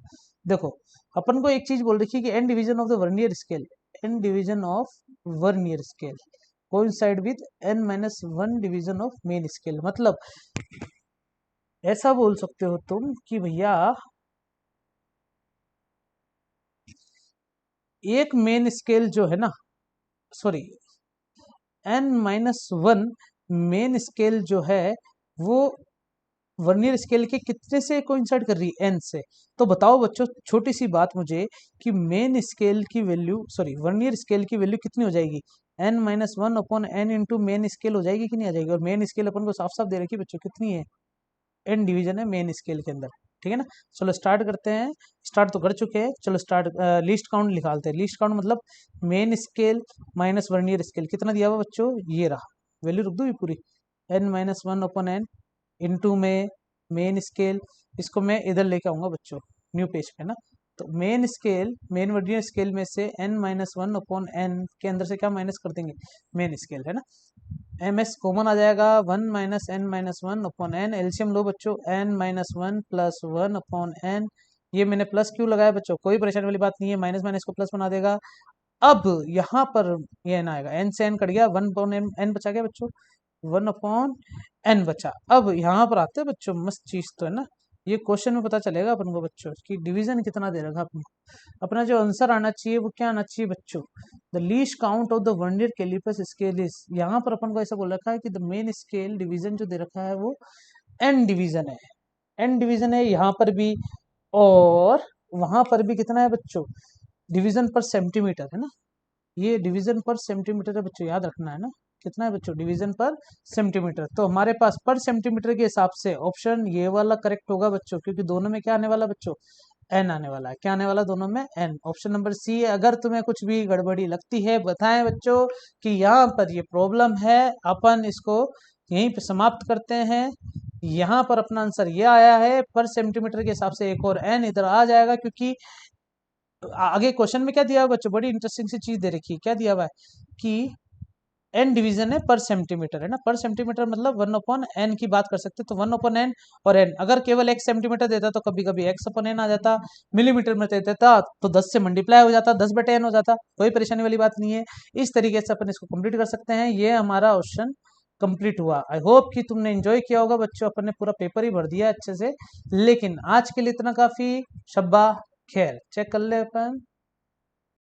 [SPEAKER 1] देखो, अपन को एक चीज बोल रखी है कि N division of the vernier scale, N division of vernier scale coincide with n-1 division of main scale. मतलब ऐसा बोल सकते हो तुम कि भैया, एक मेन स्केल जो है ना, सॉरी, n-1 मेन स्केल जो है, वो वर्नियर स्केल के कितने से कोइंसाइड कर रही है? एन से। तो बताओ बच्चों, छोटी सी बात मुझे, कि मेन स्केल की वैल्यू, सॉरी वर्नियर स्केल की वैल्यू कितनी हो जाएगी? n-1 upon N into main scale हो जाएगी कि नहीं आ जाएगी? और मेन स्केल अपन को साफ साफ दे रखी है बच्चों, कितनी है? एन डिवीजन है मेन स्केल के अंदर, ठीक है ना। चलो स्टार्ट करते हैं। स्टार्ट तो कर चुके हैं, चलो स्टार्ट, लीस्ट काउंट निकालते हैं। लीस्ट काउंट मतलब main scale minus vernier scale, कितना दिया हुआ बच्चों? ये रहा। वैल्यू रख दो ये पूरी, n-1 अपॉन एन इंटू में मेन स्केल। इसको मैं इधर लेके आऊंगा बच्चों, न्यू पेज पे ना। तो main scale, main vernier scale में से n-1 अपॉन एन के अंदर से क्या माइनस कर देंगे? मेन स्केल, है ना। एम एस कॉमन आ जाएगा, 1 - n-1 अपॉन एन। एल्शियम लो बच्चों, n-1 प्लस 1 अपॉन एन। ये मैंने प्लस क्यों लगाया बच्चों? कोई परेशानी वाली बात नहीं है, माइनस माइनस को प्लस बना देगा। अब यहाँ पर ये एन आएगा, एन से एन कट गया, 1 अपॉन एन, एन बचा गया बच्चों, 1/n बचा। अब यहाँ पर आते हैं बच्चों, मस्त चीज तो है ना, ये क्वेश्चन में पता चलेगा अपन को बच्चों कि डिवीजन कितना दे रखा अपने। अपना जो आंसर आना चाहिए वो क्या आना चाहिए बच्चों? The least count of the vernier callipers scale is, यहाँ पर अपन को ऐसा बोल रखा है कि द मेन स्केल डिवीजन जो दे रखा है वो एन डिवीजन है। एन डिवीजन है यहाँ पर भी, और वहां पर भी कितना है बच्चों? डिवीजन पर सेंटीमीटर, है ना। ये डिवीजन पर सेंटीमीटर है बच्चों, याद रखना है ना। कितना है बच्चों? डिवीजन पर सेंटीमीटर। तो हमारे पास पर सेंटीमीटर के हिसाब से ऑप्शन ये वाला करेक्ट होगा बच्चों, क्योंकि दोनों में क्या आने वाला बच्चों? एन आने वाला है। क्या आने वाला दोनों में? एन। ऑप्शन नंबर सी है। अगर तुम्हें कुछ भी गड़बड़ी लगती है, बताएं बच्चों कि यहाँ पर ये प्रॉब्लम है। अपन इसको यहीं पे समाप्त करते हैं। यहाँ पर अपना आंसर ये आया है, पर सेंटीमीटर के हिसाब से एक और एन इधर आ जाएगा, क्योंकि आगे क्वेश्चन में क्या दिया हुआ बच्चों? बड़ी इंटरेस्टिंग सी चीज दे रखी है। क्या दिया हुआ है कि एन डिवीजन है पर सेंटीमीटर, है ना। पर सेंटीमीटर मतलब 1/n की बात कर सकते हैं। तो 1/n और n, अगर केवल x सेंटीमीटर देता तो कभी कभी x/n आ जाता, मिलीमीटर में देता तो 10 से मल्टीप्लाई हो जाता, 10/n हो जाता, कोई परेशानी वाली बात नहीं है। इस तरीके से अपन इसको कंप्लीट कर सकते हैं। ये हमारा ऑप्शन कंप्लीट हुआ। आई होप कि तुमने एंजॉय किया होगा बच्चों। अपन ने पूरा पेपर ही भर दिया अच्छे से, लेकिन आज के लिए इतना काफी। शब्बा खैर, चेक कर ले अपन।